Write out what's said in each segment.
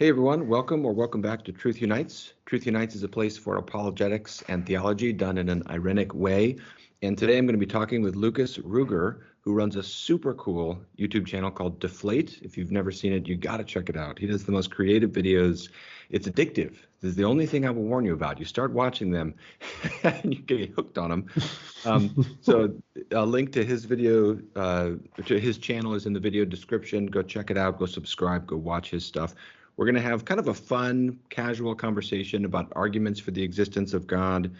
Hey everyone, welcome back to Truth Unites. Truth Unites is a place for apologetics and theology done in an irenic way. And today I'm going to be talking with Lukas Ruegger, who runs a super cool YouTube channel called Deflate. If you've never seen it, you got to check it out. He does the most creative videos. It's addictive. This is the only thing I will warn you about. You start watching them and you get hooked on them. So a link to his video, to his channel is in the video description. Go check it out, go subscribe, go watch his stuff. We're going to have kind of a fun, casual conversation about arguments for the existence of God,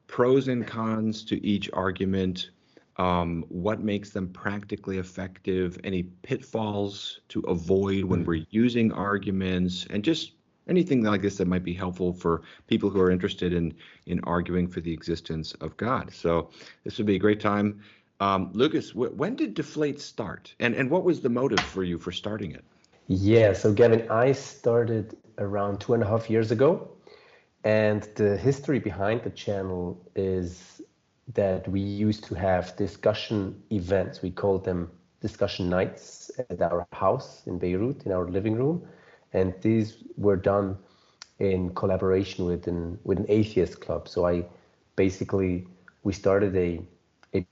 pros and cons to each argument, what makes them practically effective, any pitfalls to avoid when we're using arguments, and just anything like this that might be helpful for people who are interested in arguing for the existence of God. So this would be a great time. Lukas, when did Deflate start? And what was the motive for you for starting it? Yeah, so Gavin, I started around 2.5 years ago, and the history behind the channel is that we used to have discussion events. We called them discussion nights at our house in Beirut, in our living room, and these were done in collaboration with an atheist club. So we started a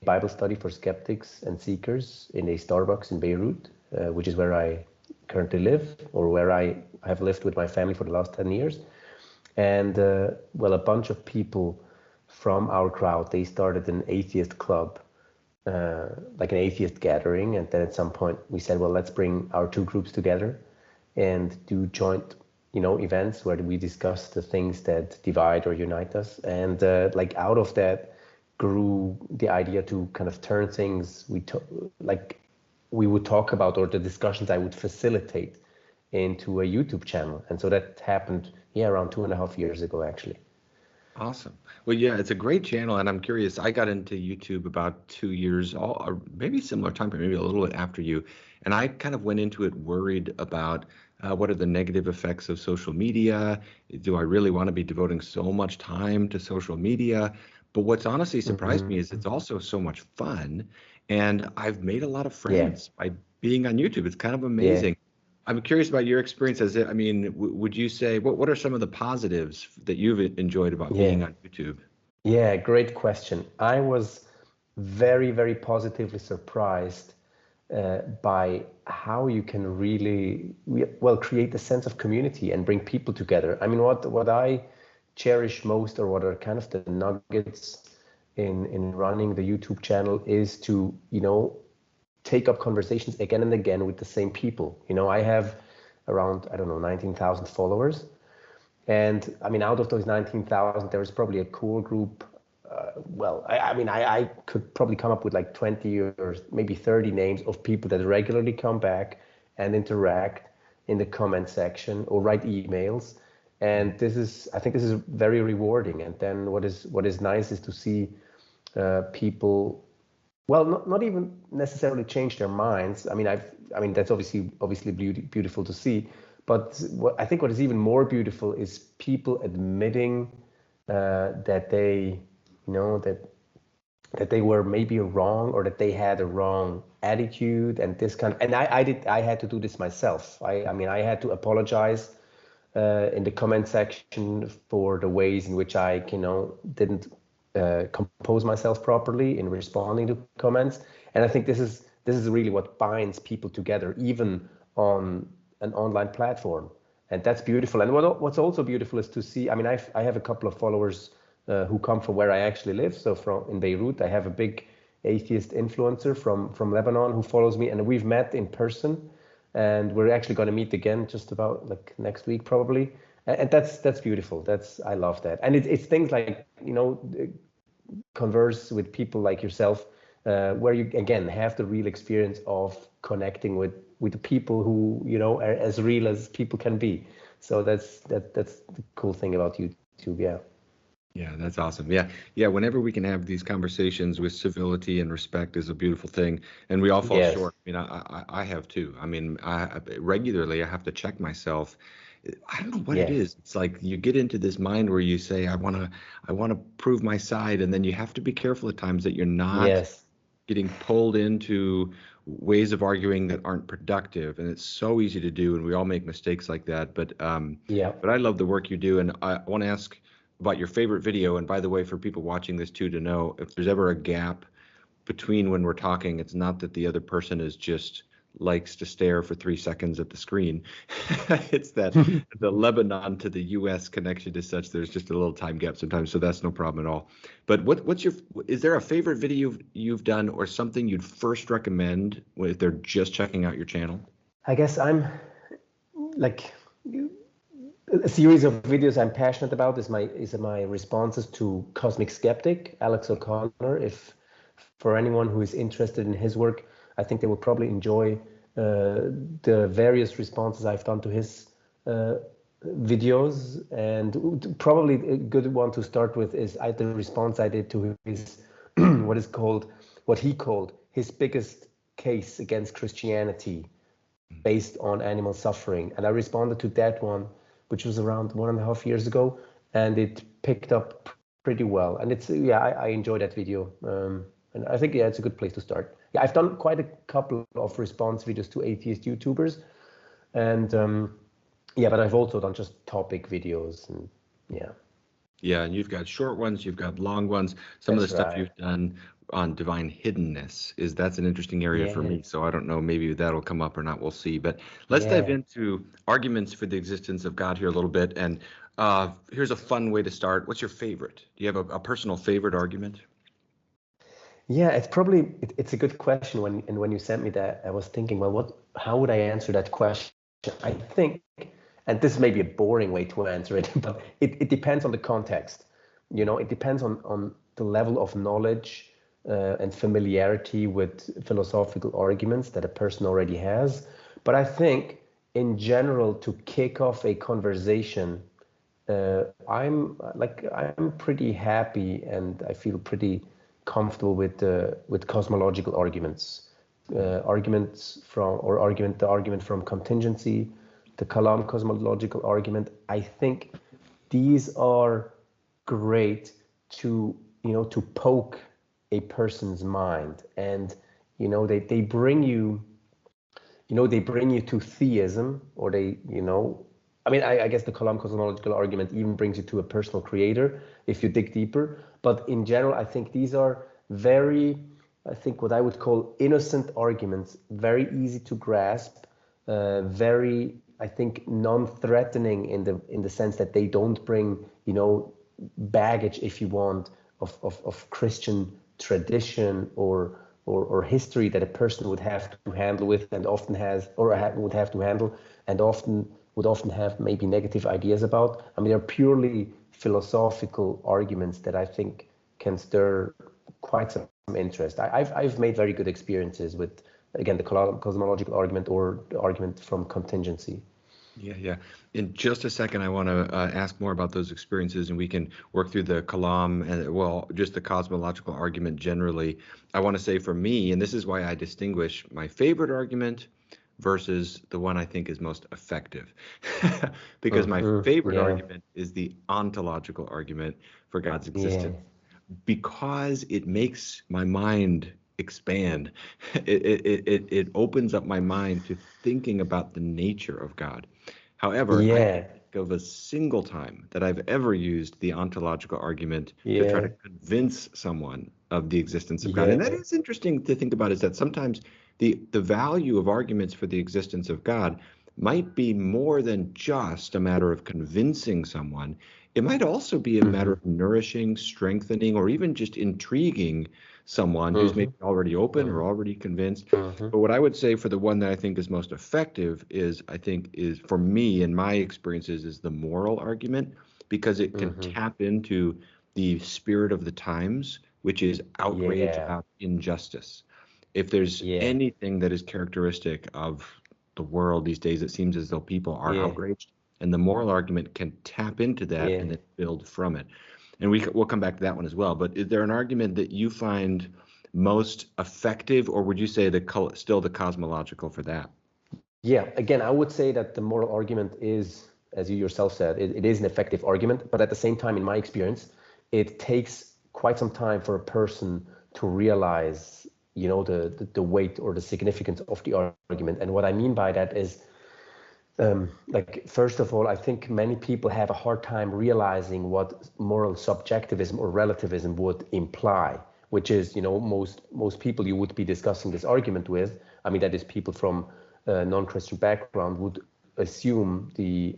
Bible study for skeptics and seekers in a Starbucks in Beirut, which is where I currently live, or where I have lived with my family for the last 10 years. And a bunch of people from our crowd, they started an atheist club, like an atheist gathering. And then at some point we said, well, let's bring our two groups together and do joint, events where we discuss the things that divide or unite us. And out of that grew the idea to kind of turn things we would talk about, or the discussions I would facilitate, into a YouTube channel. And so that happened, around 2.5 years ago, actually. Awesome. Well, yeah, it's a great channel. And I'm curious, I got into YouTube about 2 years, or maybe similar time, but maybe a little bit after you. And I kind of went into it worried about what are the negative effects of social media? Do I really want to be devoting so much time to social media? But what's honestly surprised me is it's also so much fun. And I've made a lot of friends by being on YouTube. It's kind of amazing. Yeah. I'm curious about your experience as it. I mean, would you say, what are some of the positives that you've enjoyed about being on YouTube? Yeah, great question. I was very, very positively surprised by how you can really, create a sense of community and bring people together. I mean, what I cherish most, or what are kind of the nuggets in running the YouTube channel, is to, take up conversations again and again with the same people. I have around, 19,000 followers. And I mean, out of those 19,000, there is probably a core group. I could probably come up with like 20 or maybe 30 names of people that regularly come back and interact in the comment section or write emails. And I think this is very rewarding. And then what is nice is to see people, not even necessarily change their minds. I mean that's obviously beautiful to see. But I think what is even more beautiful is people admitting that they, that they were maybe wrong, or that they had a wrong attitude, and this kind of. And I had to do this myself. I had to apologize in the comment section for the ways in which I, didn't compose myself properly in responding to comments. And I think this is really what binds people together, even on an online platform. And that's beautiful. And what's also beautiful is to see, I have a couple of followers who come from where I actually live. So in Beirut, I have a big atheist influencer from Lebanon who follows me, and we've met in person. And we're actually going to meet again just about like next week, probably. And that's beautiful. I love that. And it's things like, converse with people like yourself, where you again have the real experience of connecting with the people who, are as real as people can be. So that's the cool thing about YouTube. Yeah, that's awesome. Yeah. Whenever we can have these conversations with civility and respect is a beautiful thing, and we all fall short. I mean, I have too. I mean, regularly I have to check myself. I don't know what it is. It's like you get into this mind where you say, I want to prove my side, and then you have to be careful at times that you're not getting pulled into ways of arguing that aren't productive, and it's so easy to do, and we all make mistakes like that. But Yeah. but I love the work you do, and I want to ask about your favorite video. And by the way, for people watching this too, to know if there's ever a gap between when we're talking, it's not that the other person is just likes to stare for 3 seconds at the screen. It's that the Lebanon to the US connection is such there's just a little time gap sometimes, so that's no problem at all. But is there a favorite video you've done or something you'd first recommend if they're just checking out your channel? I guess I'm like a series of videos I'm passionate about is my responses to Cosmic Skeptic, Alex O'Connor. If for anyone who is interested in his work, I think they will probably enjoy the various responses I've done to his videos. And probably a good one to start with is the response I did to his what he called his biggest case against Christianity based on animal suffering. And I responded to that one, which was around 1.5 years ago, and it picked up pretty well. And it's I enjoyed that video. And I think, it's a good place to start. Yeah, I've done quite a couple of response videos to atheist YouTubers. And but I've also done just topic videos. And Yeah, and you've got short ones, you've got long ones. Some of the stuff you've done on divine hiddenness that's an interesting area for me. So I don't know, maybe that'll come up or not, we'll see. But let's dive into arguments for the existence of God here a little bit. And here's a fun way to start. What's your favorite? Do you have a personal favorite argument? Yeah, it's a good question. When you sent me that, I was thinking, well, how would I answer that question? I think, and this may be a boring way to answer it, but it depends on the context. It depends on the level of knowledge and familiarity with philosophical arguments that a person already has. But I think, in general, to kick off a conversation, I'm pretty happy and I feel pretty comfortable with cosmological arguments, the argument from contingency, the Kalam cosmological argument. I think these are great to poke a person's mind, and they bring you to theism, or I guess the Kalam cosmological argument even brings you to a personal creator if you dig deeper. But in general, I think these are what I would call innocent arguments, very easy to grasp, very, I think, non-threatening in the sense that they don't bring, baggage, if you want, of Christian tradition or history that a person would have to handle with, and often has, or would have to handle, and would often have maybe negative ideas about. I mean, they're purely philosophical arguments that I think can stir quite some interest. I've made very good experiences with, again, the cosmological argument or the argument from contingency. Yeah. In just a second, I want to ask more about those experiences, and we can work through the Kalam and, just the cosmological argument generally. I want to say for me, and this is why I distinguish my favorite argument versus the one I think is most effective. Because my favorite argument is the ontological argument for God's existence. Because it makes my mind expand. It opens up my mind to thinking about the nature of God. However, I can't think of a single time that I've ever used the ontological argument to try to convince someone of the existence of God. And that is interesting to think about, is that sometimes the value of arguments for the existence of God might be more than just a matter of convincing someone. It might also be a matter of nourishing, strengthening, or even just intriguing someone who's maybe already open or already convinced. But what I would say for the one that I think is most effective is for me, in my experiences, is the moral argument, because it can tap into the spirit of the times, which is outrage about injustice. If there's anything that is characteristic of the world these days, it seems as though people are outraged, and the moral argument can tap into that and then build from it. And we'll come back to that one as well. But is there an argument that you find most effective, or would you say still the cosmological for that? Yeah, again, I would say that the moral argument is, as you yourself said, it is an effective argument. But at the same time, in my experience, it takes quite some time for a person to realize the weight or the significance of the argument. And what I mean by that is, first of all, I think many people have a hard time realizing what moral subjectivism or relativism would imply, which is, most people you would be discussing this argument with, that is people from a non-Christian background, would assume the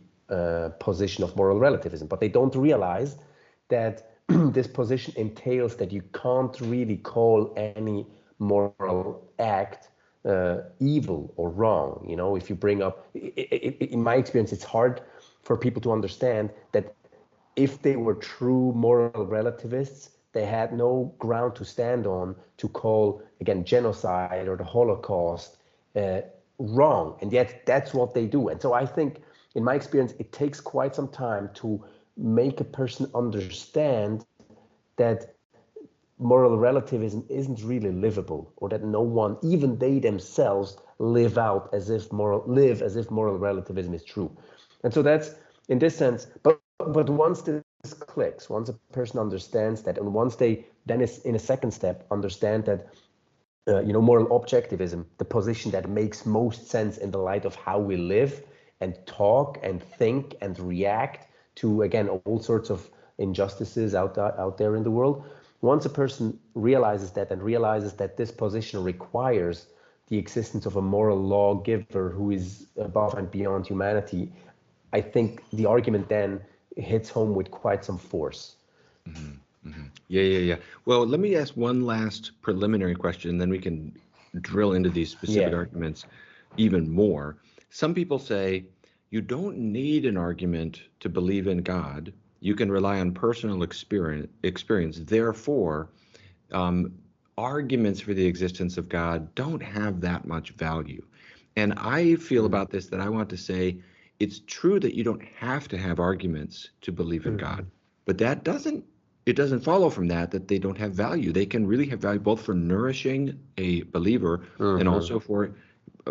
position of moral relativism, but they don't realize that this position entails that you can't really call any moral act evil or wrong. If you bring up, in my experience, it's hard for people to understand that if they were true moral relativists, they had no ground to stand on to call, again, genocide or the Holocaust wrong. And yet that's what they do. And so I think, in my experience, it takes quite some time to make a person understand that moral relativism isn't really livable, or that no one, even they themselves, live as if moral relativism is true. And so that's in this sense, but once this clicks, once a person understands that, and once they then is in a second step understand that moral objectivism, the position that makes most sense in the light of how we live and talk and think and react to, again, all sorts of injustices out there in the world. Once a person realizes that, and realizes that this position requires the existence of a moral lawgiver who is above and beyond humanity, I think the argument then hits home with quite some force. Mm-hmm. Mm-hmm. Yeah. Well, let me ask one last preliminary question, and then we can drill into these specific arguments even more. Some people say you don't need an argument to believe in God. You can rely on personal experience. Therefore, arguments for the existence of God don't have that much value. And I feel about this that I want to say it's true that you don't have to have arguments to believe in God, but it doesn't follow from that they don't have value. They can really have value both for nourishing a believer and also for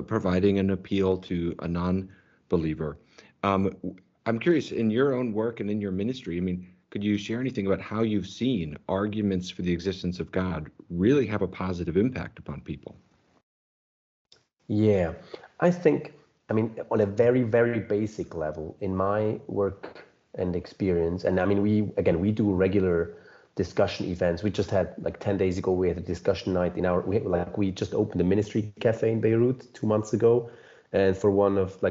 providing an appeal to a non-believer. I'm curious, in your own work and in your ministry, could you share anything about how you've seen arguments for the existence of God really have a positive impact upon people? Yeah, I think, on a very, very basic level, in my work and experience, and we do regular discussion events. We just had 10 days ago, we had a discussion night we just opened a ministry cafe in Beirut 2 months ago. And for one of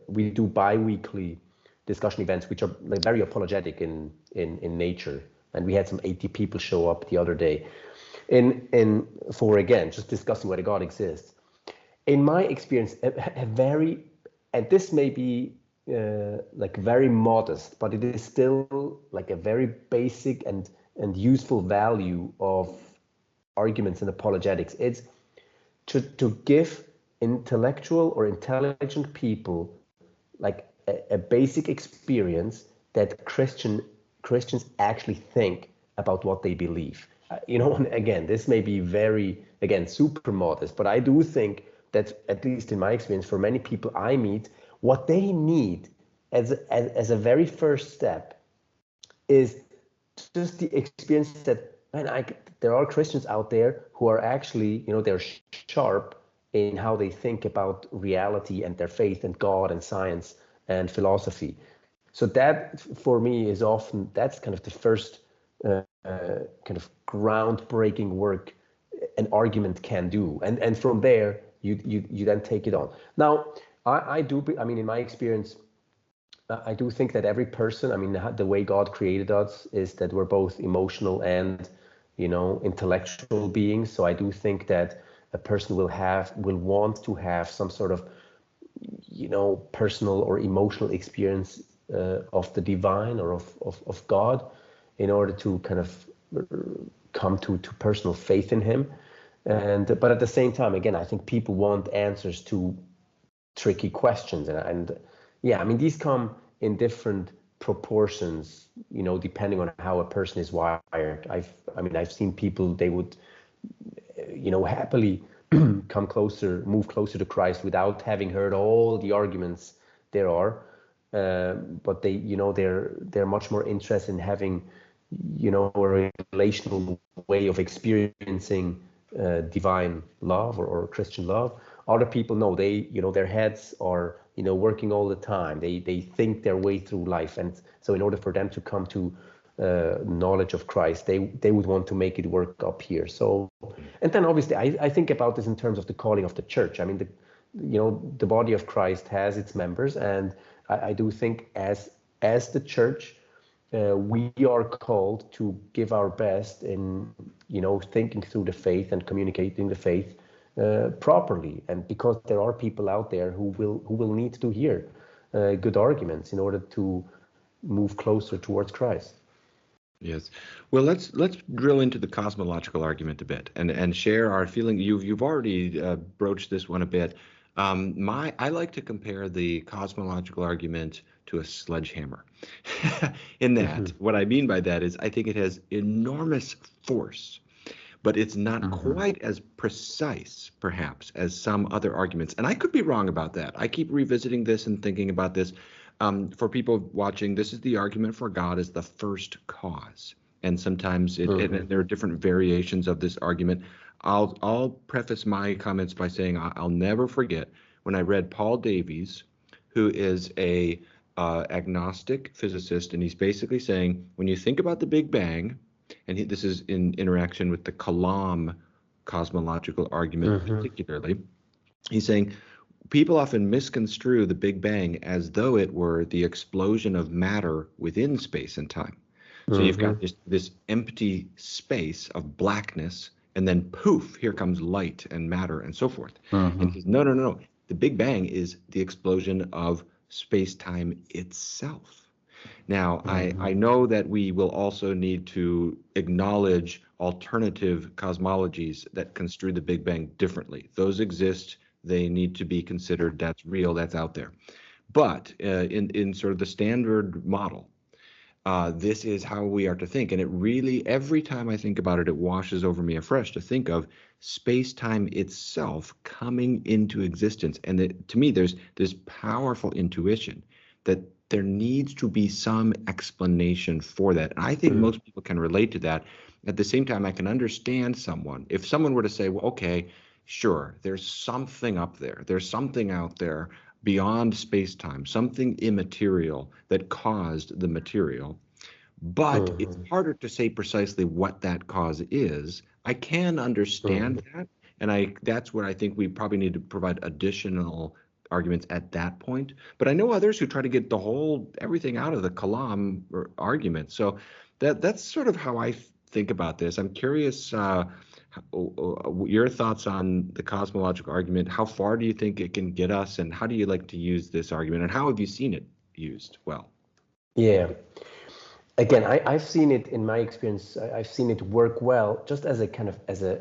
we do bi-weekly discussion events, which are very apologetic in nature. And we had some 80 people show up the other day for just discussing whether God exists. In my experience, and this may be very modest, but it is still a very basic and useful value of arguments in apologetics. It's to give intellectual or intelligent people a basic experience that Christians actually think about what they believe. Again, this may be very, super modest, but I do think that, at least in my experience, for many people I meet, what they need as a very first step is just the experience that, there are Christians out there who are actually, they're sharp in how they think about reality and their faith and God and science and philosophy. So that, for me, is often, that's kind of the first kind of groundbreaking work an argument can do. And from there, you then take it on. Now, I do, in my experience, I do think that every person, the way God created us is that we're both emotional and, intellectual beings. So I do think that a person will want to have some sort of, personal or emotional experience of the divine or of God in order to kind of come to personal faith in him. But at the same time, again, I think people want answers to tricky questions. And these come in different proportions, depending on how a person is wired. I've seen people, they would, happily move closer to Christ without having heard all the arguments there are. But they're much more interested in having, a relational way of experiencing divine love or Christian love. Other people, no, they, their heads are, working all the time. They think their way through life. And so in order for them to come to knowledge of Christ, they would want to make it work up here. So, and then obviously I think about this in terms of the calling of the church. I mean, the body of Christ has its members, and I do think as the church, we are called to give our best in, thinking through the faith and communicating the faith properly. And because there are people out there who will need to hear good arguments in order to move closer towards Christ. Yes. Well, let's drill into the cosmological argument a bit and share our feeling. You've already broached this one a bit. I like to compare the cosmological argument to a sledgehammer. In that, what I mean by that is I think it has enormous force, but it's not quite as precise, perhaps, as some other arguments. And I could be wrong about that. I keep revisiting this and thinking about this. For people watching, this is the argument for God as the first cause. And sometimes and there are different variations of this argument. I'll preface my comments by saying I'll never forget when I read Paul Davies, who is a agnostic physicist, and he's basically saying when you think about the Big Bang, and this is in interaction with the Kalam cosmological argument particularly, he's saying people often misconstrue the Big Bang as though it were the explosion of matter within space and time. So you've got this empty space of blackness, and then poof, here comes light and matter and so forth. And he says, no. The Big Bang is the explosion of space-time itself. Now, I know that we will also need to acknowledge alternative cosmologies that construe the Big Bang differently. Those exist. They need to be considered. That's real. That's out there. But in sort of the standard model, this is how we are to think. And it really, every time I think about it, it washes over me afresh to think of space-time itself coming into existence. And to me, there's this powerful intuition that there needs to be some explanation for that. And I think most people can relate to that. At the same time, I can understand someone. If someone were to say, well, okay, sure, there's something up there. There's something out there beyond space-time, something immaterial that caused the material. But it's harder to say precisely what that cause is. I can understand that. And that's where I think we probably need to provide additional arguments at that point. But I know others who try to get everything out of the Kalam argument. So that's sort of how I think about this. I'm curious your thoughts on the cosmological argument. How far do you think it can get us, and how do you like to use this argument, and how have you seen it used well? Yeah. Again, I've seen it in my experience. I've seen it work well, just as a kind of as a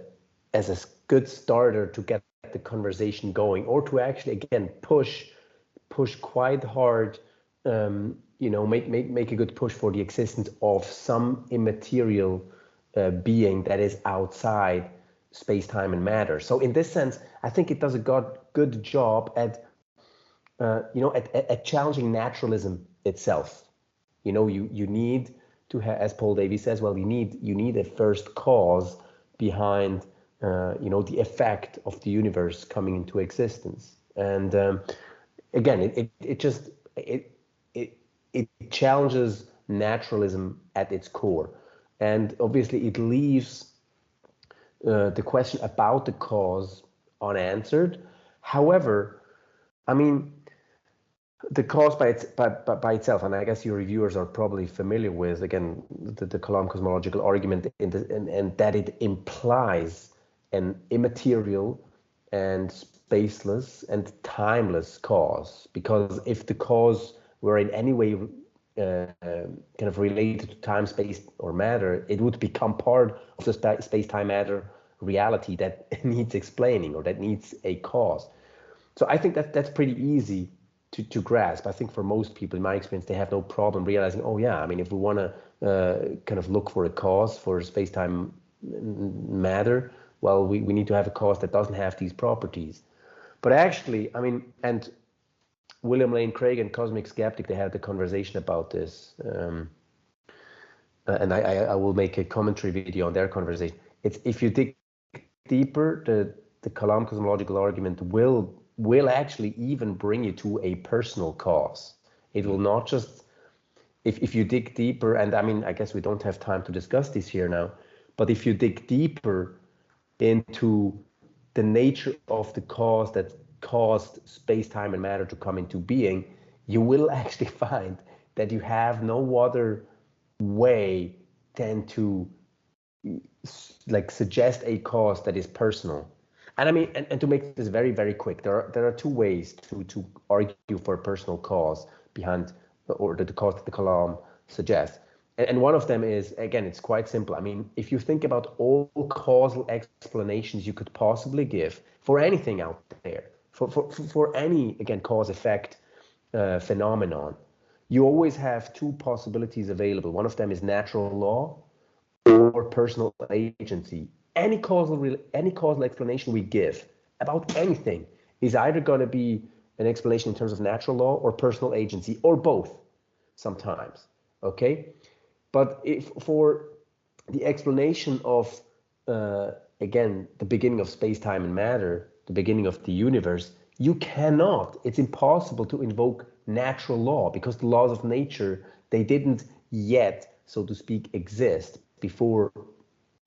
good starter to get the conversation going, or to actually again push quite hard. Make a good push for the existence of some immaterial being that is outside space, time, and matter. So in this sense, I think it does a good job at challenging naturalism itself. You need to have, as Paul Davies says, well, you need a first cause behind, the effect of the universe coming into existence. And again, it challenges naturalism at its core, and obviously it leaves the question about the cause unanswered. However, I mean, the cause by itself, and I guess your reviewers are probably familiar with, again, the Kalam cosmological argument, and that it implies an immaterial and spaceless and timeless cause. Because if the cause were in any way kind of related to time, space, or matter, it would become part of the space-time matter reality that needs explaining, or that needs a cause. So I think that's pretty easy to grasp. I think for most people, in my experience, they have no problem realizing, oh yeah, I mean, if we want to kind of look for a cause for space-time matter, well, we need to have a cause that doesn't have these properties. But actually, I mean, and William Lane Craig and Cosmic Skeptic, they had the conversation about this. And I will make a commentary video on their conversation. It's if you dig deeper, the Kalam cosmological argument will actually even bring you to a personal cause. It will not just, if you dig deeper, and I mean, I guess we don't have time to discuss this here now, but if you dig deeper into the nature of the cause that caused space, time, and matter to come into being, you will actually find that you have no other way than to like suggest a cause that is personal. And I mean, and to make this very, very quick, there are two ways to argue for a personal cause behind, or the cause that the Kalam suggests. And one of them is, again, it's quite simple. I mean, if you think about all causal explanations you could possibly give for anything out there, for any, again, cause-effect phenomenon, you always have two possibilities available. One of them is natural law or personal agency. Any causal explanation we give about anything is either going to be an explanation in terms of natural law or personal agency, or both sometimes, okay? But if for the explanation of, again, the beginning of space, time, and matter, the beginning of the universe, you cannot, it's impossible to invoke natural law, because the laws of nature, they didn't yet, so to speak, exist before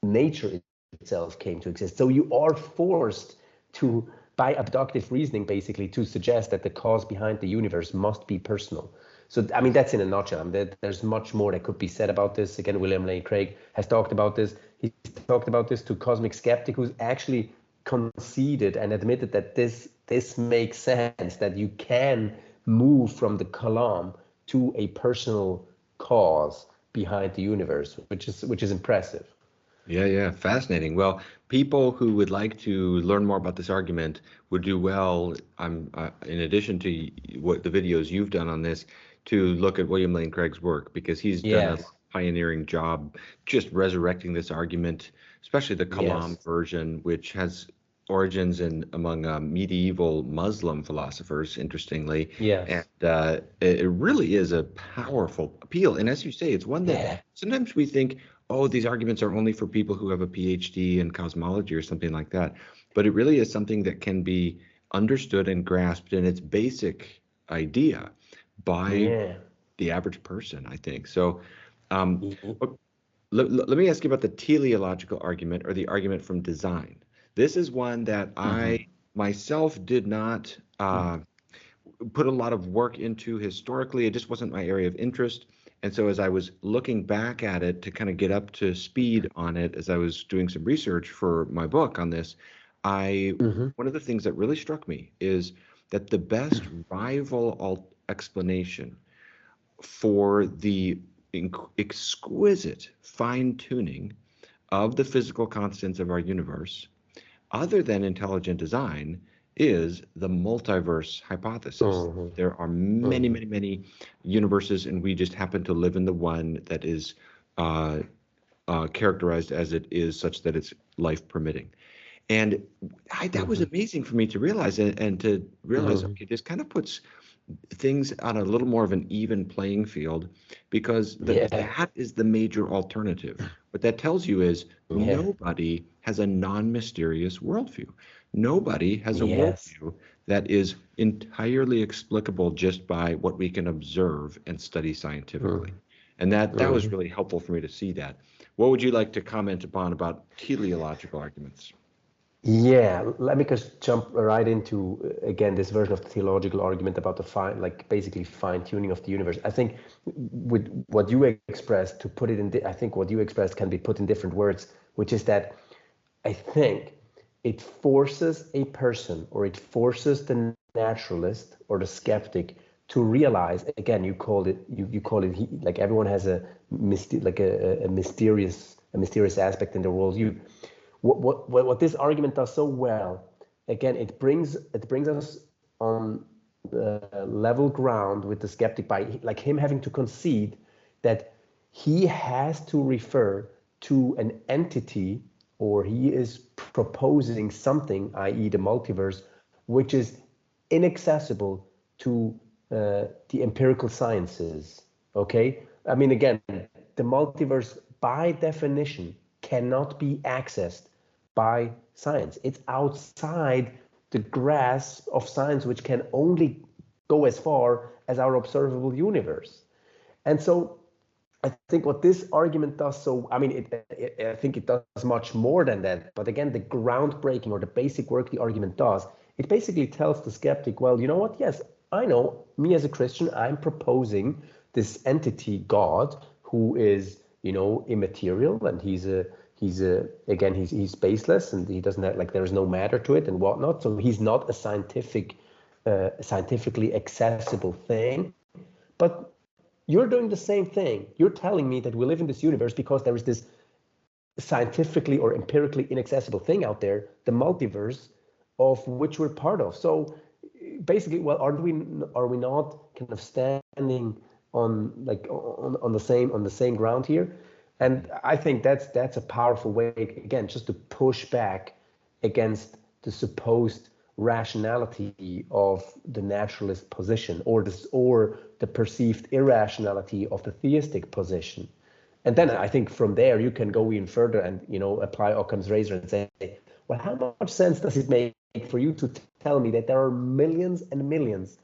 nature itself came to exist. So you are forced to, by abductive reasoning, basically, to suggest that the cause behind the universe must be personal. So, I mean, that's in a nutshell. I mean, there's much more that could be said about this. Again, William Lane Craig has talked about this. He's talked about this to Cosmic Skeptic, who's actually conceded and admitted that this makes sense, that you can move from the Kalam to a personal cause behind the universe, which is impressive. Yeah, fascinating. Well, people who would like to learn more about this argument would do well, in addition to what the videos you've done on this, to look at William Lane Craig's work, because he's done a pioneering job just resurrecting this argument, especially the Kalam version, which has origins among medieval Muslim philosophers, interestingly. Yes. And it really is a powerful appeal. And as you say, it's one that sometimes we think, oh, these arguments are only for people who have a PhD in cosmology or something like that. But it really is something that can be understood and grasped in its basic idea by the average person, I think. So let me ask you about the teleological argument, or the argument from design. This is one that I myself did not put a lot of work into historically. It just wasn't my area of interest. And so as I was looking back at it to kind of get up to speed on it, as I was doing some research for my book on this, one of the things that really struck me is that the best rival explanation for the exquisite fine-tuning of the physical constants of our universe, other than intelligent design, is the multiverse hypothesis. There are many universes, and we just happen to live in the one that is characterized as it is, such that it's life permitting. And that was amazing for me to realize, and to realize, okay, this kind of puts things on a little more of an even playing field, because that is the major alternative. What that tells you is nobody has a non-mysterious worldview. Nobody has a worldview that is entirely explicable just by what we can observe and study scientifically. And that was really helpful for me to see that. What would you like to comment upon about teleological arguments? Yeah, let me just jump right into, again, this version of the theological argument about the basically fine-tuning of the universe. I think with what you expressed, to put it in, I think what you expressed can be put in different words, which is that I think it forces a person, or it forces the naturalist or the skeptic to realize, again, you call it, like everyone has a mysterious aspect in their worldview. What this argument does so well, again, it brings us on level ground with the skeptic by like him having to concede that he has to refer to an entity, or he is proposing something, i.e. the multiverse, which is inaccessible to the empirical sciences. Okay, I mean, again, the multiverse by definition cannot be accessed by science. It's outside the grasp of science, which can only go as far as our observable universe. And so I think what this argument does, so I mean, I think it does much more than that. But again, the groundbreaking or the basic work the argument does, it basically tells the skeptic, well, you know what? Yes, I know, me as a Christian, I'm proposing this entity, God, who is, immaterial, and he's spaceless, and he doesn't have, like, there is no matter to it and whatnot. So he's not a scientifically accessible thing. But you're doing the same thing. You're telling me that we live in this universe because there is this scientifically or empirically inaccessible thing out there, the multiverse, of which we're part of. So basically, well, are we not kind of standing on the same ground here? And I think that's a powerful way, again, just to push back against the supposed rationality of the naturalist position, or the perceived irrationality of the theistic position. And then I think from there you can go even further and apply Occam's razor and say, well, how much sense does it make for you to tell me that there are millions and millions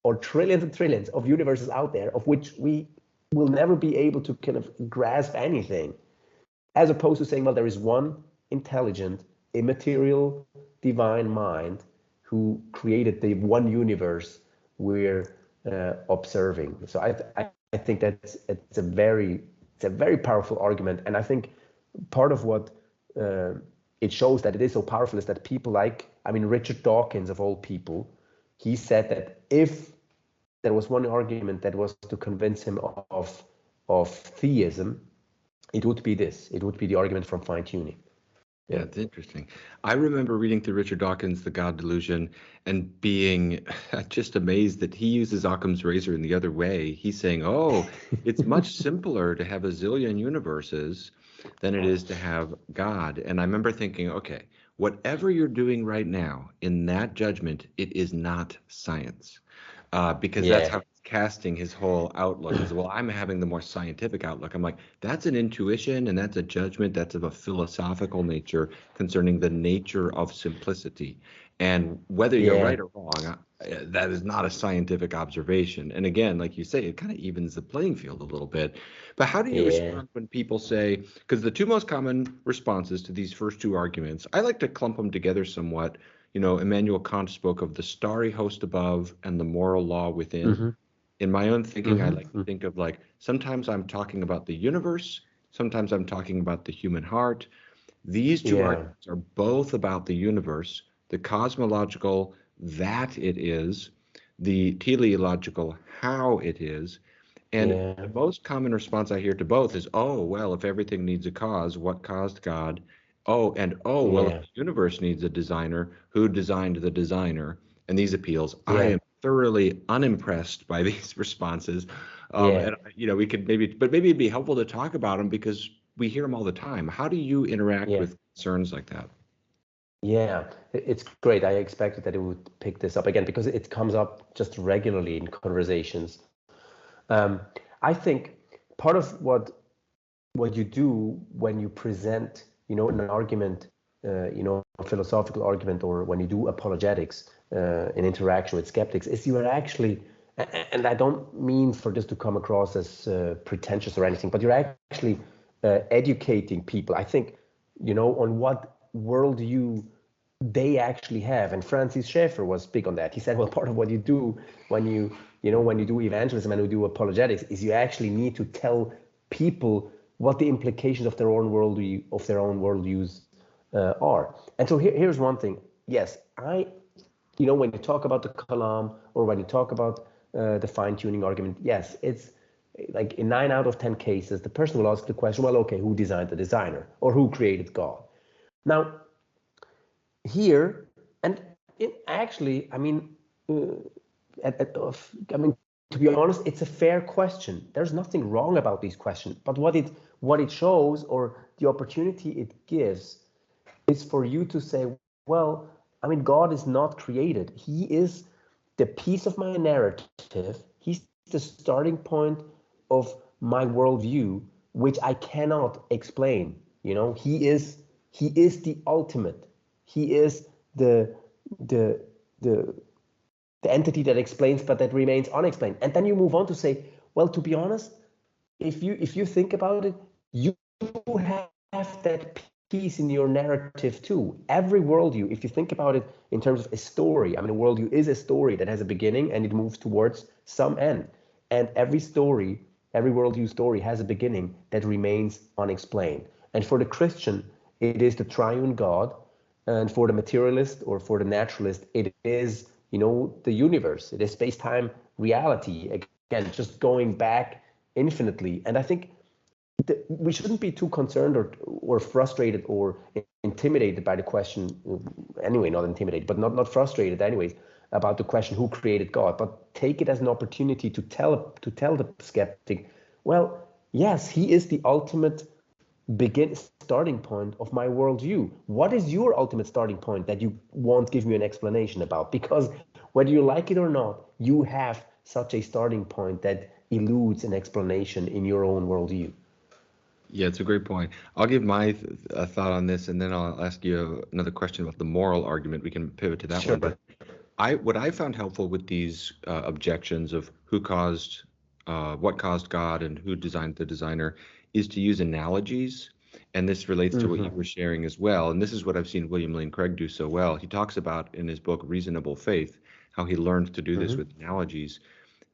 or trillions and trillions of universes out there of which we will never be able to kind of grasp anything, as opposed to saying, well, there is one intelligent, immaterial, divine mind who created the one universe we're observing. So I think it's a very powerful argument, and I think part of what it shows that it is so powerful is that people Richard Dawkins, of all people, he said that if there was one argument that was to convince him of theism, it would be this. It would be the argument from fine-tuning. Yeah, it's interesting. I remember reading through Richard Dawkins' The God Delusion and being just amazed that he uses Occam's razor in the other way. He's saying, oh, it's much simpler to have a zillion universes than it is to have God. And I remember thinking, okay, whatever you're doing right now in that judgment, it is not science. Because that's how he's casting his whole outlook as well. I'm having the more scientific outlook. I'm like, that's an intuition and that's a judgment that's of a philosophical nature concerning the nature of simplicity. And whether you're right or wrong, that is not a scientific observation. And again, like you say, it kind of evens the playing field a little bit. But how do you respond when people say, because the two most common responses to these first two arguments, I like to clump them together somewhat. Immanuel Kant spoke of the starry host above and the moral law within. Mm-hmm. In my own thinking, I like to think of sometimes I'm talking about the universe, sometimes I'm talking about the human heart. These two arguments are both about the universe, the cosmological, that it is, the teleological, how it is. And the most common response I hear to both is, oh, well, if everything needs a cause, what caused God? Well, if the universe needs a designer, who designed the designer? And these appeals, I am thoroughly unimpressed by these responses. And we could maybe it'd be helpful to talk about them because we hear them all the time. How do you interact with concerns like that? Yeah, it's great. I expected that it would pick this up again because it comes up just regularly in conversations. I think part of what you do when you present an argument, a philosophical argument, or when you do apologetics in interaction with skeptics, is you are actually, and I don't mean for this to come across as pretentious or anything, but you're actually educating people. I think, on what worldview they actually have. And Francis Schaeffer was big on that. He said, well, part of what you do when you do evangelism and you do apologetics is you actually need to tell people what the implications of their own worldviews are. And so here's one thing. Yes, when you talk about the kalam or when you talk about the fine-tuning argument, yes, it's like in 9 out of 10 cases, the person will ask the question, well, okay, who designed the designer or who created God? Now, here, and actually, to be honest, it's a fair question. There's nothing wrong about these questions, but what it shows, or the opportunity it gives, is for you to say, well, God is not created. He is the piece of my narrative. He's the starting point of my worldview, which I cannot explain. He is the ultimate. He is the the the the entity that explains but that remains unexplained. And then you move on to say, well, to be honest, if you think about it, you have that piece in your narrative too. Every worldview, if you think about it in terms of a story, I mean, a worldview is a story that has a beginning and it moves towards some end. And every story, every worldview story has a beginning that remains unexplained. And for the Christian, it is the triune God. And for the materialist or for the naturalist, it is, the universe. It is space-time reality. Again, just going back infinitely. And I think we shouldn't be too concerned or frustrated or intimidated by the question. Anyway, not intimidated, but not frustrated anyways, about the question, who created God? But take it as an opportunity to tell the skeptic, well, yes, he is the ultimate starting point of my worldview. What is your ultimate starting point that you won't give me an explanation about? Because whether you like it or not, you have such a starting point that eludes an explanation in your own worldview. Yeah, it's a great point. I'll give my thought on this, and then I'll ask you another question about the moral argument. We can pivot to that Sure. one. But what I found helpful with these objections of who caused, what caused God, and who designed the designer, is to use analogies. And this relates to what you were sharing as well. And this is what I've seen William Lane Craig do so well. He talks about in his book Reasonable Faith how he learned to do this with analogies.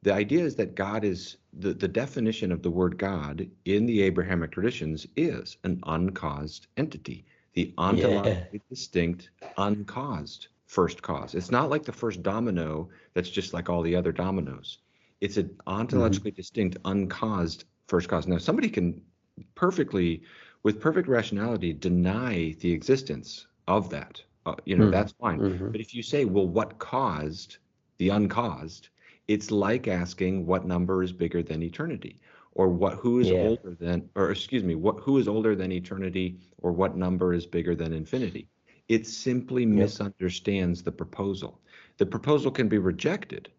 The idea is that God is the definition of the word God in the Abrahamic traditions is an uncaused entity, the ontologically distinct, uncaused first cause. It's not like the first domino that's just like all the other dominoes. It's an ontologically distinct, uncaused first cause. Now, somebody can with perfect rationality, deny the existence of that. That's fine. But if you say, well, what caused the uncaused? It's like asking what number is bigger than eternity, or who is older than eternity, or what number is bigger than infinity. It simply misunderstands the proposal. The proposal can be rejected,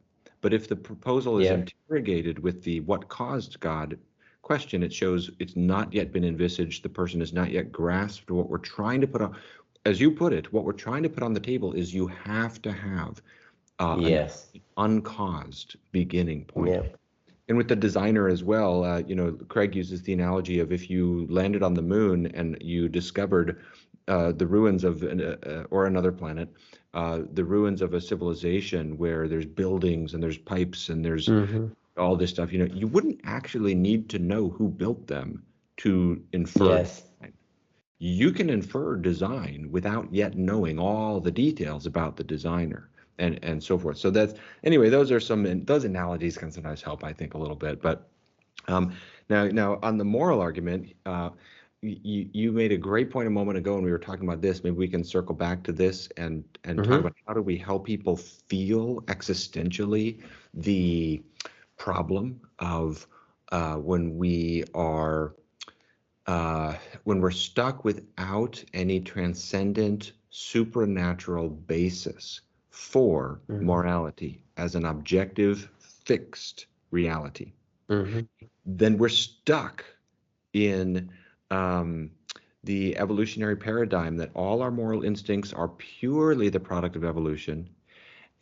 but if the proposal is interrogated with the what caused God question, it shows it's not yet been envisaged. The person has not yet grasped what we're trying to put on. As you put it, what we're trying to put on the table is you have to have an uncaused beginning point. And with the designer as well, Craig uses the analogy of if you landed on the moon and you discovered the ruins of or another planet, the ruins of a civilization where there's buildings and there's pipes and there's all this stuff, you wouldn't actually need to know who built them to infer. You can infer design without yet knowing all the details about the designer. And so forth. So those analogies can sometimes help, I think, a little bit. But now on the moral argument, you made a great point a moment ago when we were talking about this. Maybe we can circle back to this and talk about how do we help people feel existentially the problem of when we're stuck without any transcendent supernatural basis for morality as an objective, fixed reality. Then we're stuck in the evolutionary paradigm that all our moral instincts are purely the product of evolution,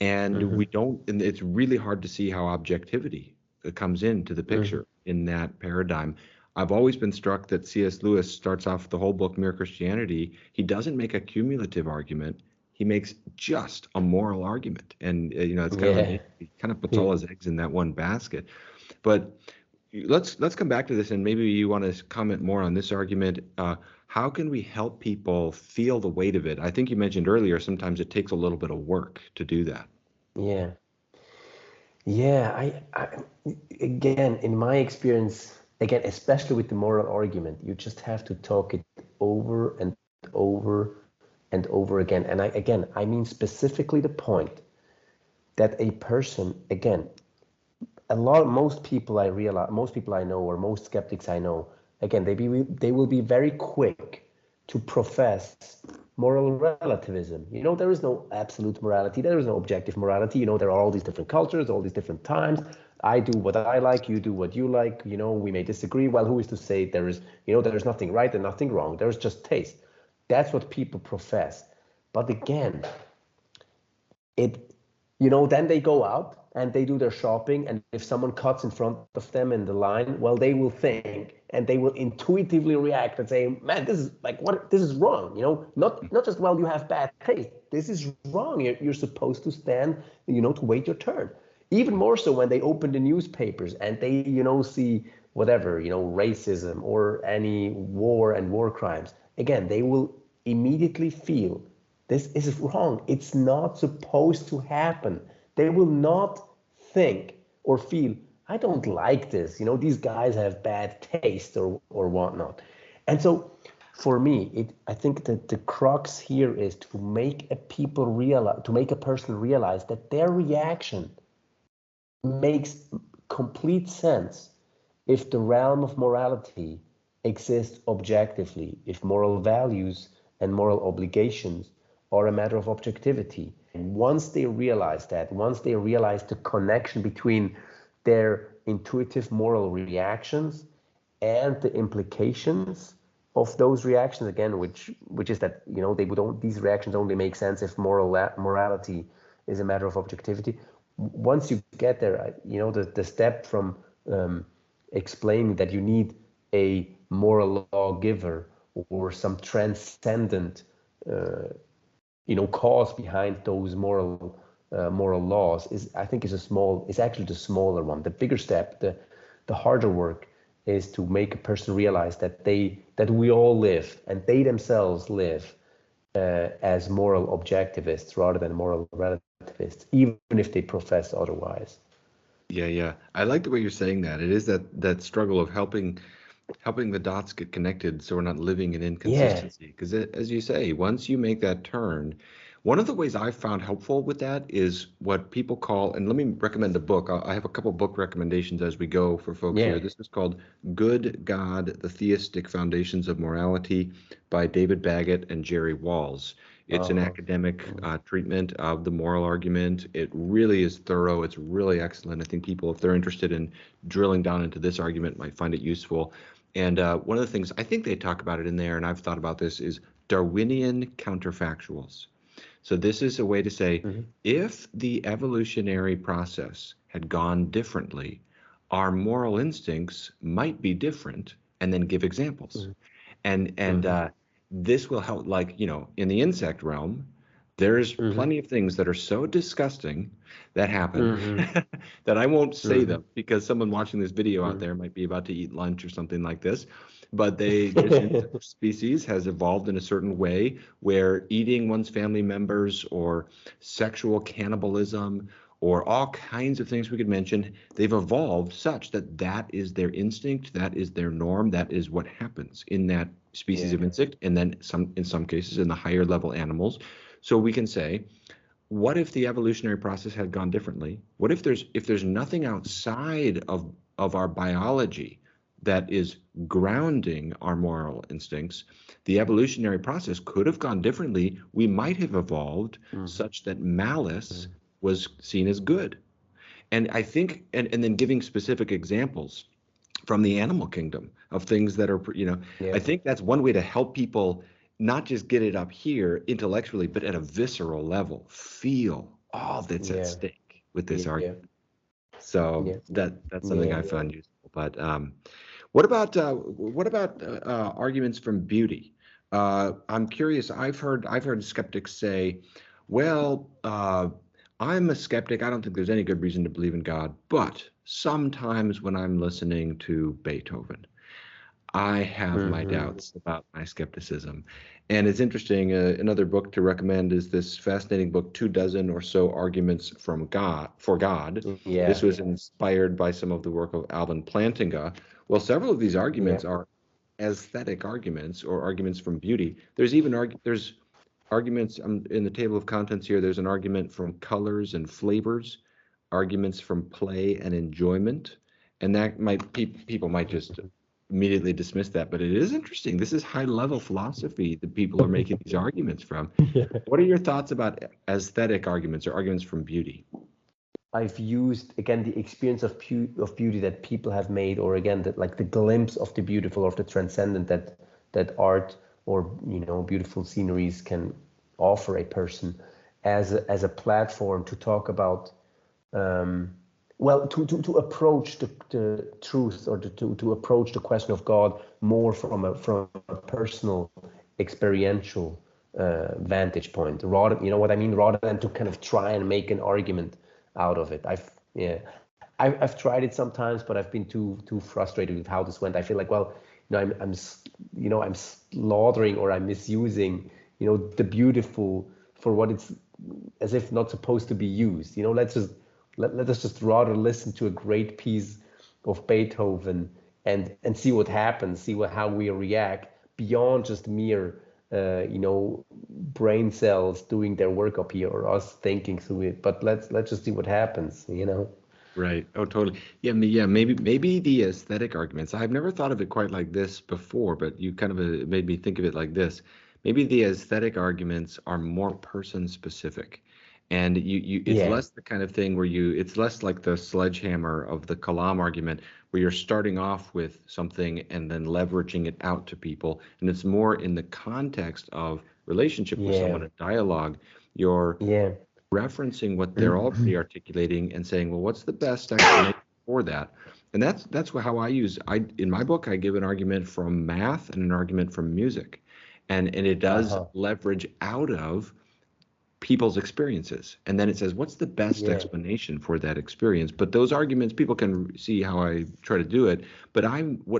and and it's really hard to see how objectivity comes into the picture in that paradigm. I've always been struck that C.S. Lewis starts off the whole book, Mere Christianity. He doesn't make a cumulative argument. He makes just a moral argument, and it's kind of amazing. He kind of puts all his eggs in that one basket. But let's come back to this, and maybe you want to comment more on this argument. How can we help people feel the weight of it? I think you mentioned earlier sometimes it takes a little bit of work to do that. I again, in my experience, especially with the moral argument, you just have to talk it over and over and over again. And I mean specifically the point that a person, most people I know, or most skeptics I know, they will be very quick to profess moral relativism. There is no absolute morality. There is no objective morality. There are all these different cultures, all these different times. I do what I like, you do what you like. We may disagree. Well, who is to say there is nothing right and nothing wrong? There's just taste. That's what people profess. But again, then they go out and they do their shopping, and if someone cuts in front of them in the line, well, they will think and they will intuitively react and say, man, this is like, what, this is wrong, not just, well, you have bad taste, this is wrong, you're supposed to stand, to wait your turn. Even more so when they open the newspapers and they, see whatever, racism or any war and war crimes. Again, they will immediately feel this is wrong. It's not supposed to happen. They will not think or feel, I don't like this. These guys have bad taste or whatnot. And so for me, I think that the crux here is to make a person realize that their reaction makes complete sense if the realm of morality exists objectively, if moral values and moral obligations are a matter of objectivity. And once they realize that, once they realize the connection between their intuitive moral reactions and the implications of those reactions, again, which is that these reactions only make sense if morality is a matter of objectivity. Once you get there, the step from explaining that you need a moral lawgiver or some transcendent cause behind those moral laws is actually the smaller one. The bigger step, the harder work, is to make a person realize that we all live and they themselves live as moral objectivists rather than moral relativists, even if they profess otherwise. Yeah. I like the way you're saying that. It is that struggle of helping the dots get connected so we're not living in inconsistency. Because as you say, once you make that turn, one of the ways I've found helpful with that is what people call, and let me recommend a book. I have a couple book recommendations as we go for folks here. This is called Good God, The Theistic Foundations of Morality by David Baggett and Jerry Walls. It's an academic treatment of the moral argument. It really is thorough. It's really excellent. I think people, if they're interested in drilling down into this argument, might find it useful. And one of the things, I think they talk about it in there, and I've thought about this, is Darwinian counterfactuals. So this is a way to say, if the evolutionary process had gone differently, our moral instincts might be different, and then give examples. And this will help, like, in the insect realm, there's plenty of things that are so disgusting that happen that I won't say them because someone watching this video out there might be about to eat lunch or something like this. But this insect species has evolved in a certain way where eating one's family members or sexual cannibalism or all kinds of things we could mention, they've evolved such that is their instinct, that is their norm, that is what happens in that species of insect, and then in some cases in the higher level animals. So we can say, what if the evolutionary process had gone differently? What if there's nothing outside of our biology that is grounding our moral instincts? The evolutionary process could have gone differently. We might have evolved such that malice was seen as good. And I think, and then giving specific examples from the animal kingdom of things that are, I think that's one way to help people not just get it up here intellectually, but at a visceral level, feel all that's at stake with this argument. So that's something I found useful. But what about arguments from beauty? I'm curious. I've heard skeptics say, well, I'm a skeptic. I don't think there's any good reason to believe in God. But sometimes when I'm listening to Beethoven, I have my doubts about my skepticism. And it's interesting. Another book to recommend is this fascinating book, 24 or so Arguments for God. This was inspired by some of the work of Alvin Plantinga. Well, several of these arguments are aesthetic arguments or arguments from beauty. There's even there's arguments in the table of contents here. There's an argument from colors and flavors, arguments from play and enjoyment, and that people might just immediately dismiss that, but it is interesting. This is high-level philosophy that people are making these arguments from. What are your thoughts about aesthetic arguments or arguments from beauty? I've used, again, the experience of beauty that people have made, or again, the glimpse of the beautiful or the transcendent that art or beautiful sceneries can offer a person as a platform to talk about, to approach the truth, or to approach the question of God more from a personal, experiential vantage point, rather, you know what I mean, rather than to kind of try and make an argument out of it. I've tried it sometimes, but I've been too frustrated with how this went. I feel like, well, I'm slaughtering, or I'm misusing, the beautiful for what it's as if not supposed to be used. Let us just rather listen to a great piece of Beethoven and see what happens, how we react beyond just mere brain cells doing their work up here, or us thinking through it. But let's just see what happens. Right. Oh, totally. Yeah. Maybe the aesthetic arguments. I've never thought of it quite like this before, but you kind of made me think of it like this. Maybe the aesthetic arguments are more person specific, and it's less the kind of thing where it's less like the sledgehammer of the Kalam argument, where you're starting off with something and then leveraging it out to people, and it's more in the context of relationship with someone, a dialogue. You're referencing what they're already articulating and saying, well, what's the best explanation for that? And that's how I use. In my book, I give an argument from math and an argument from music, and it does leverage out of people's experiences, and then it says, what's the best explanation for that experience? But those arguments, people can see how I try to do it. But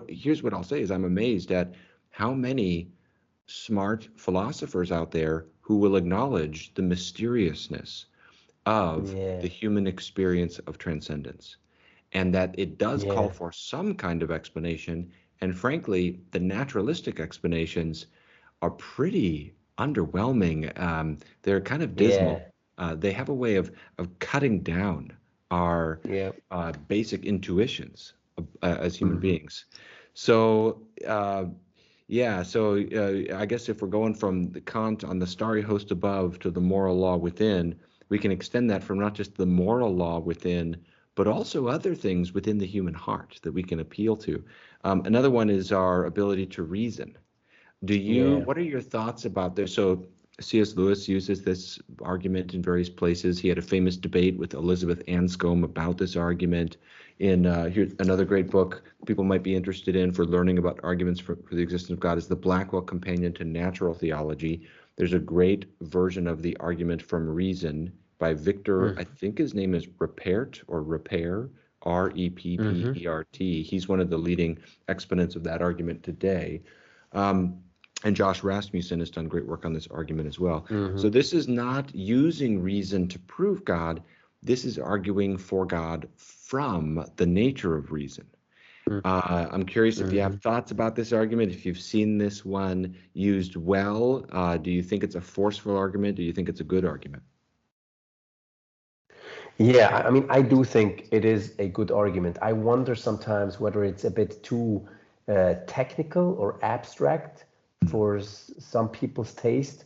here's what I'll say is, I'm amazed at how many smart philosophers out there who will acknowledge the mysteriousness of the human experience of transcendence, and that it does call for some kind of explanation. And frankly, the naturalistic explanations are pretty underwhelming. They're kind of dismal. They have a way of cutting down our basic intuitions as human beings. So I guess if we're going from the Kant on the starry host above to the moral law within, we can extend that from not just the moral law within, but also other things within the human heart that we can appeal to. Another one is our ability to reason. What are your thoughts about this? So C.S. Lewis uses this argument in various places. He had a famous debate with Lewis-Anscombe about this argument. Here's another great book people might be interested in for learning about arguments for the existence of God is the Blackwell Companion to Natural Theology. There's a great version of the argument from Reason by Victor, I think his name is Repaert or Repair, Reppert. He's one of the leading exponents of that argument today. And Josh Rasmussen has done great work on this argument as well. So this is not using reason to prove God. This is arguing for God from the nature of reason. I'm curious if you have thoughts about this argument, if you've seen this one used well. Do you think it's a forceful argument? Do you think it's a good argument? Yeah, I mean, I do think it is a good argument. I wonder sometimes whether it's a bit too technical or abstract for some people's taste,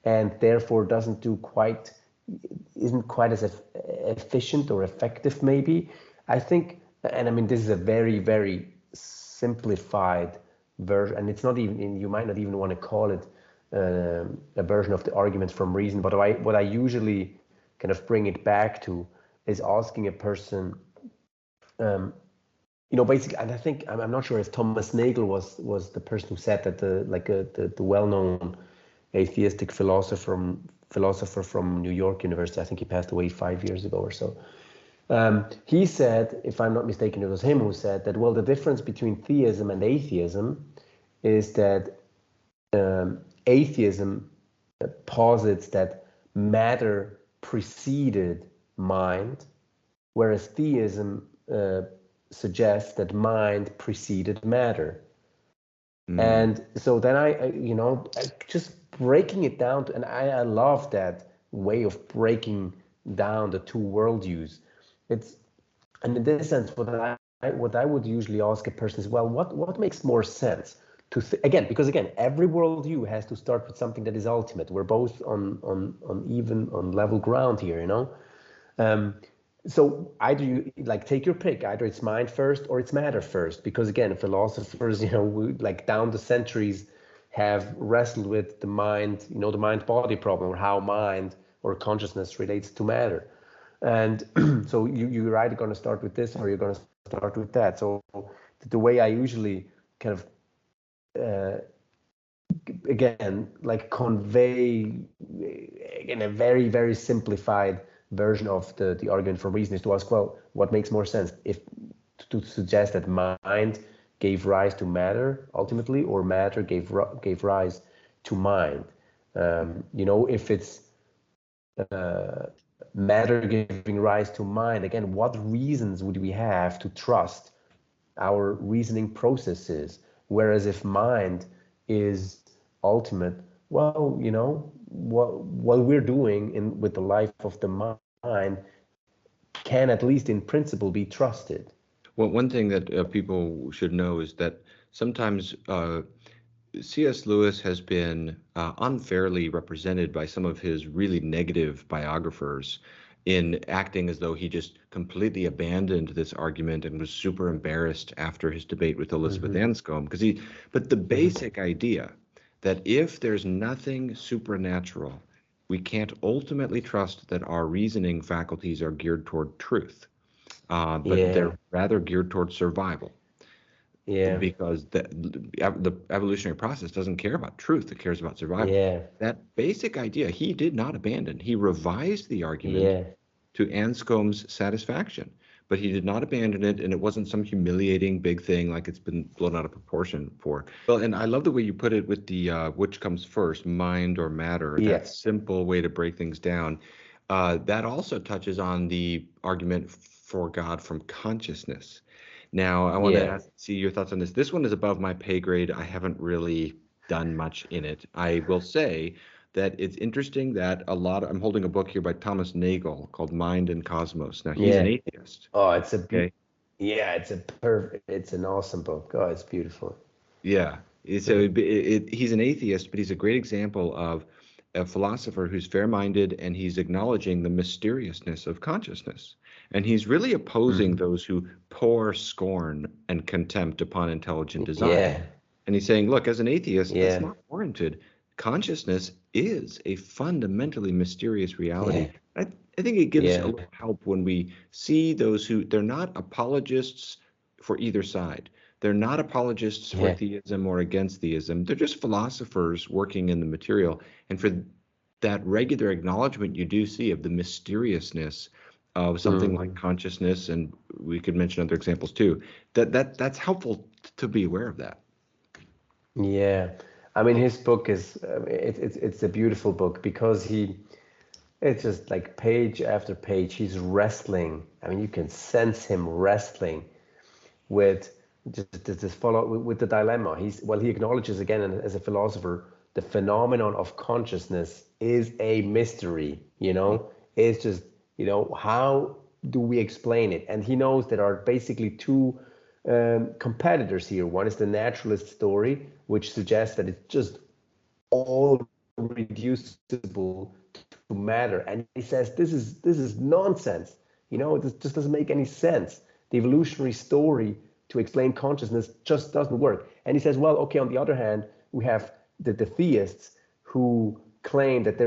and therefore isn't quite as efficient or effective maybe. I think, and I mean, this is a very, very simplified version, and it's not even, you might not even want to call it a version of the argument from reason, but what I usually kind of bring it back to is asking a person, basically, and I think, I'm not sure if Thomas Nagel was the person who said that the well-known atheistic philosopher from New York University. I think he passed away 5 years ago or so. He said, if I'm not mistaken, it was him who said that, well, the difference between theism and atheism is that atheism posits that matter preceded mind, whereas theism suggests that mind preceded matter. And so then I just breaking it down, and I love that way of breaking down the two worldviews. And in this sense, what I would usually ask a person is, well, what makes more sense to because every worldview has to start with something that is ultimate. We're both on level ground here, So either you take your pick. Either it's mind first or it's matter first. Because again, philosophers, down the centuries have wrestled with the mind, the mind-body problem, or how mind or consciousness relates to matter. And so you're either going to start with this or you're going to start with that. So the way I usually kind of again, like convey in a very, very simplified version of the argument for reason is to ask, well, what makes more sense? If to suggest that mind gave rise to matter ultimately, or matter gave rise to mind. If it's matter giving rise to mind, again, what reasons would we have to trust our reasoning processes? Whereas if mind is ultimate, well, what we're doing with the life of the mind can, at least in principle, be trusted. Well, one thing that people should know is that sometimes C.S. Lewis has been unfairly represented by some of his really negative biographers in acting as though he just completely abandoned this argument and was super embarrassed after his debate with Lewis-Anscombe. But the basic idea that if there's nothing supernatural, we can't ultimately trust that our reasoning faculties are geared toward truth, but they're rather geared toward survival. Yeah. Because the evolutionary process doesn't care about truth, it cares about survival. Yeah. That basic idea he did not abandon. He revised the argument to Anscombe's satisfaction, but he did not abandon it, and it wasn't some humiliating big thing like it's been blown out of proportion for. Well, and I love the way you put it with the which comes first, mind or matter, that simple way to break things down. That also touches on the argument for God from consciousness. Now, I want to see your thoughts on this. This one is above my pay grade. I haven't really done much in it. I will say that it's interesting that I'm holding a book here by Thomas Nagel called Mind and Cosmos. Now, he's an atheist. Oh, it's it's an awesome book. Oh, it's beautiful. Yeah. So he's an atheist, but he's a great example of a philosopher who's fair-minded, and he's acknowledging the mysteriousness of consciousness. And he's really opposing those who pour scorn and contempt upon intelligent design. Yeah. And he's saying, look, as an atheist, that's not warranted. Consciousness is a fundamentally mysterious reality. Yeah. I think it gives a little help when we see those they're not apologists for either side. They're not apologists for theism or against theism. They're just philosophers working in the material. And for that regular acknowledgement you do see of the mysteriousness of something like consciousness, and we could mention other examples too, that's helpful to be aware of that. Yeah. I mean, his book is, it's a beautiful book because it's just like page after page, he's wrestling. I mean, you can sense him wrestling with with the dilemma. He acknowledges again, as a philosopher, the phenomenon of consciousness is a mystery, it's just, how do we explain it? And he knows there are basically two competitors here. One is the naturalist story, which suggests that it's just all reducible to matter. And he says, this is nonsense. This just doesn't make any sense. The evolutionary story to explain consciousness just doesn't work. And he says, well, okay, on the other hand, we have the theists who claim that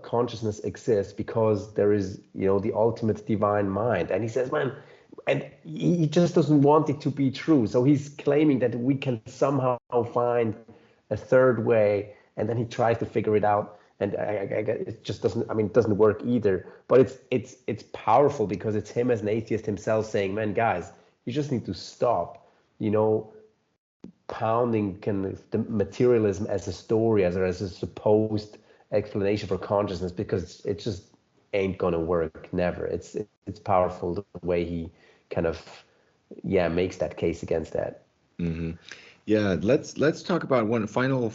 consciousness exists because there is, the ultimate divine mind. And he says, man, and he just doesn't want it to be true. So he's claiming that we can somehow find a third way, and then he tries to figure it out. And it just doesn't, it doesn't work either. But it's powerful because it's him as an atheist himself saying, man, guys, you just need to stop, pounding kind of the materialism as a story, as a supposed explanation for consciousness, because it just ain't gonna work, never. It's powerful the way he kind of makes that case against that. Mm-hmm. Yeah, let's talk about one final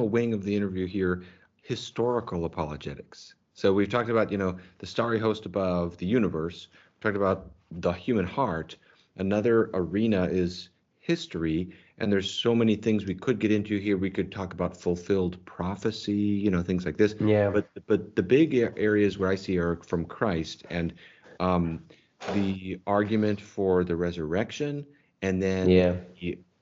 wing of the interview here, historical apologetics. So we've talked about, the starry host above, the universe. We talked about the human heart. Another arena is history, and there's so many things we could get into here. We could talk about fulfilled prophecy, things like this. Yeah. But the big areas where I see are from Christ, and the argument for the resurrection, and then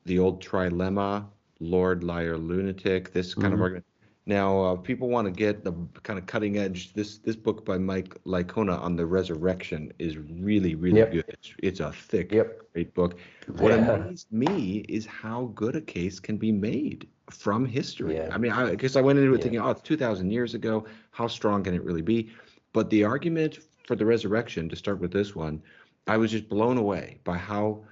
the old trilemma, Lord, liar, lunatic, this kind of argument. Now, people want to get the kind of cutting edge. This book by Mike Licona on the resurrection is really, really good. It's a thick, great book. What amazed me is how good a case can be made from history. I mean, because I went into it thinking, oh, it's 2,000 years ago. How strong can it really be? But the argument for the resurrection, to start with this one, I was just blown away by how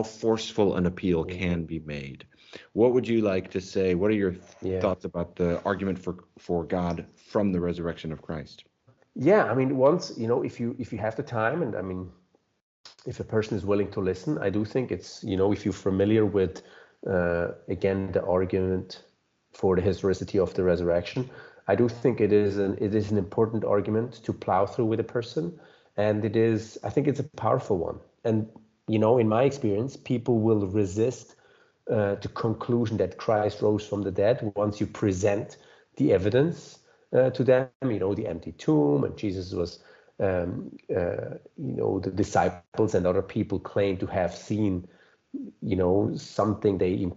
forceful an appeal can be made. What would you like to say? What are your thoughts about the argument for God from the resurrection of Christ? Yeah, I mean, once, if you have the time, and I mean, if a person is willing to listen, I do think it's, if you're familiar with, again, the argument for the historicity of the resurrection, I do think it is an important argument to plow through with a person, and I think it's a powerful one. And in my experience, people will resist the conclusion that Christ rose from the dead once you present the evidence to them, the empty tomb, and Jesus was, the disciples and other people claim to have seen, something they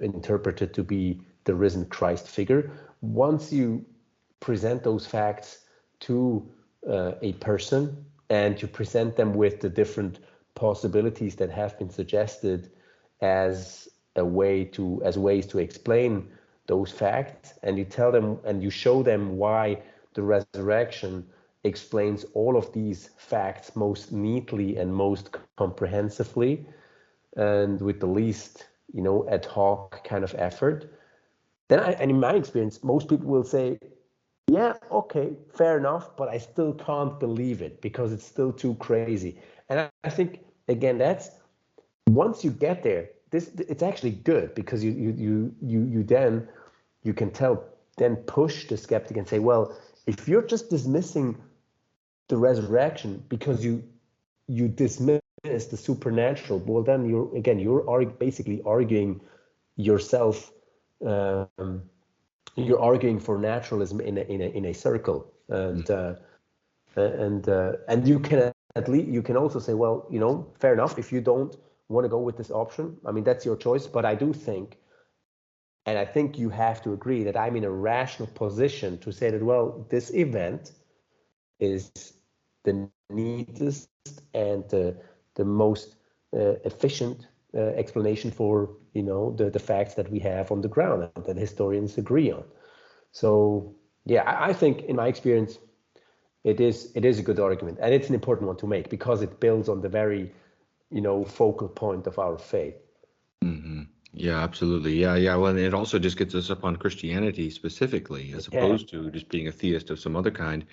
interpreted to be the risen Christ figure. Once you present those facts to a person and you present them with the different possibilities that have been suggested as ways to explain those facts, and you tell them and you show them why the resurrection explains all of these facts most neatly and most comprehensively and with the least ad hoc kind of effort, then and in my experience, most people will say, yeah, okay, fair enough, but I still can't believe it because it's still too crazy. And I think, again, that's once you get there, it's actually good because you can push the skeptic and say, well, if you're just dismissing the resurrection because you dismiss the supernatural, well, then you're basically arguing yourself. You're arguing for naturalism in a circle, and you can you can also say, well, fair enough, if you don't want to go with this option, I mean, that's your choice. But I do think, and I think you have to agree that I'm in a rational position to say that, well, this event is the neatest and the most efficient explanation for the facts that we have on the ground and that historians agree on. So yeah, I think in my experience, it is a good argument, and it's an important one to make because it builds on the very focal point of our faith. Mm-hmm. Yeah, absolutely. Yeah. Well, and it also just gets us up on Christianity specifically, as opposed to just being a theist of some other kind.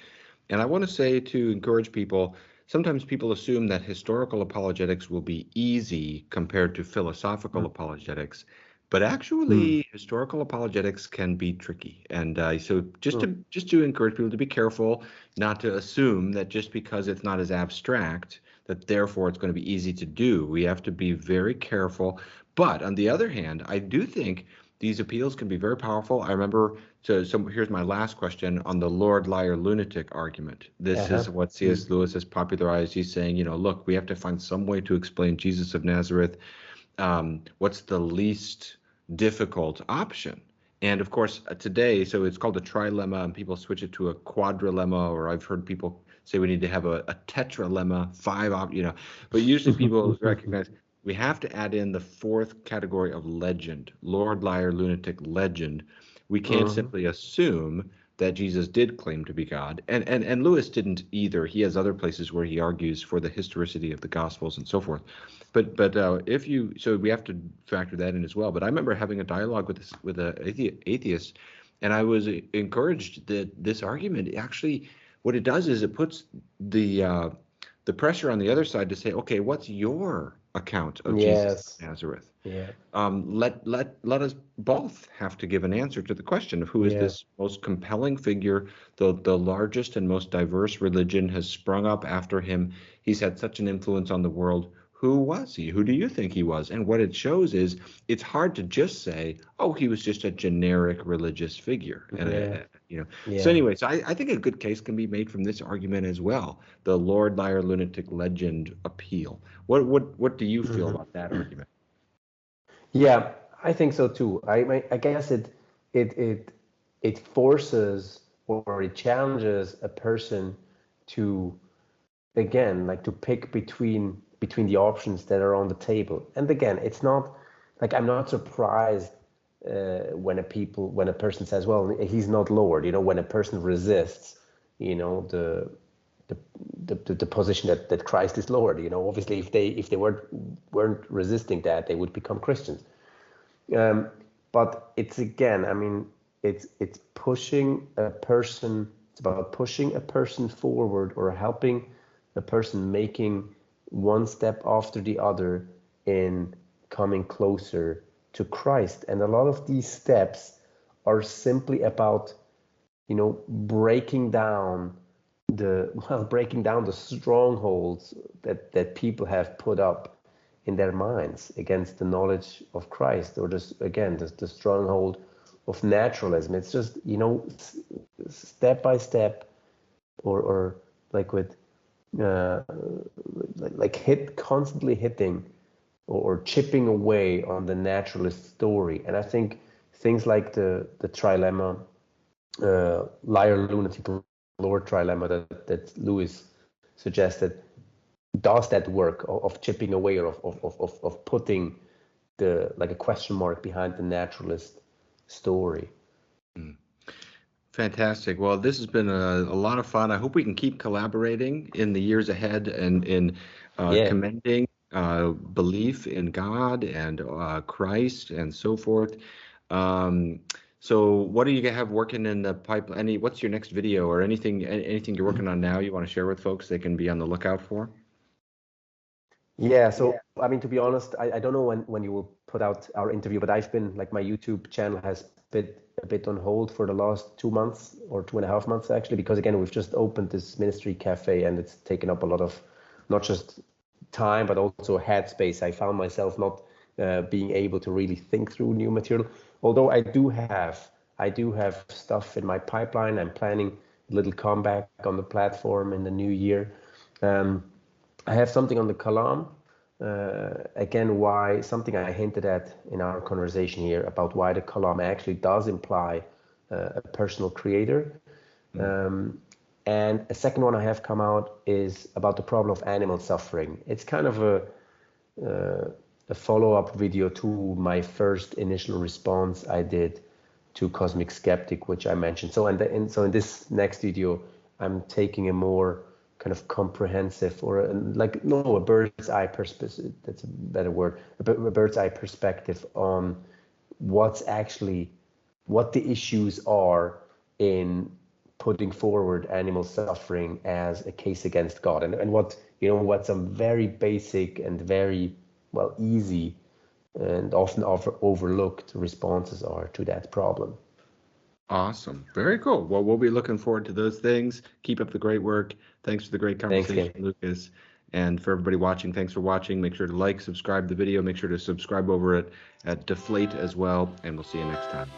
And I want to say, to encourage people, sometimes people assume that historical apologetics will be easy compared to philosophical apologetics, but actually historical apologetics can be tricky. And so just to encourage people to be careful, not to assume that just because it's not as abstract, that therefore it's going to be easy to do. We have to be very careful. But on the other hand, I do think these appeals can be very powerful. I remember, so here's my last question on the Lord, liar, lunatic argument. This is what C.S. Lewis has popularized. He's saying, look, we have to find some way to explain Jesus of Nazareth. What's the least difficult option? And of course, today, so it's called a trilemma, and people switch it to a quadrilemma, or I've heard people say we need to have a tetralemma, but usually people recognize we have to add in the fourth category of legend, Lord, liar, lunatic, legend. We can't simply assume that Jesus did claim to be God. And Lewis didn't either. He has other places where he argues for the historicity of the Gospels and so forth. But so we have to factor that in as well. But I remember having a dialogue with an atheist, and I was encouraged that this argument actually, what it does is it puts the pressure on the other side to say, okay, what's your account of Jesus of Nazareth? Yeah. Let us both have to give an answer to the question of who is this most compelling figure. The largest and most diverse religion has sprung up after him. He's had such an influence on the world. Who was he? Who do you think he was? And what it shows is it's hard to just say, oh, he was just a generic religious figure. So anyway, so I think a good case can be made from this argument as well. The Lord, liar, lunatic, legend appeal. What do you feel about that argument? Yeah, I think so too. I guess it forces or it challenges a person to, again, like to pick between the options that are on the table. And again, it's not like I'm not surprised when a person says, well, he's not Lord. When a person resists, the position that Christ is Lord. Obviously, if they weren't resisting that, they would become Christians. But it's, again, I mean, it's pushing a person. It's about pushing a person forward or helping a person making one step after the other in coming closer to Christ. And a lot of these steps are simply about, breaking down the strongholds that people have put up in their minds against the knowledge of Christ, or just, again, the stronghold of naturalism. It's just, step by step, or like with constantly hitting or chipping away on the naturalist story. And I think things like the trilemma, liar, lunatic, Lord trilemma that Lewis suggested, does that work of chipping away, or of putting a question mark behind the naturalist story. Fantastic. Well, this has been a lot of fun. I hope we can keep collaborating in the years ahead and in commending belief in God and Christ and so forth. So what do you have working in the pipeline? What's your next video or anything you're working on now you want to share with folks they can be on the lookout for? Yeah, so I mean, to be honest, I don't know when you will put out our interview, but I've been, like, my YouTube channel has been a bit on hold for the last 2 months or 2.5 months, actually, because, again, we've just opened this ministry cafe and it's taken up a lot of not just time but also headspace. I found myself not being able to really think through new material, although I do have stuff in my pipeline. I'm planning a little comeback on the platform in the new year. I have something on the Kalam, again, something I hinted at in our conversation here about why the Kalam actually does imply a personal creator. And a second one I have come out is about the problem of animal suffering. It's kind of a follow-up video to my first initial response I did to Cosmic Skeptic, which I mentioned. So in this next video, I'm taking a more kind of comprehensive, or a bird's eye perspective. That's a better word. A bird's eye perspective on what the issues are in putting forward animal suffering as a case against God, and what some very basic and very easy and often overlooked responses are to that problem. Awesome. Very cool. Well, we'll be looking forward to those things. Keep up the great work. Thanks for the great conversation, Lucas. And for everybody watching, thanks for watching. Make sure to like, subscribe the video. Make sure to subscribe over at Deflate as well. And we'll see you next time.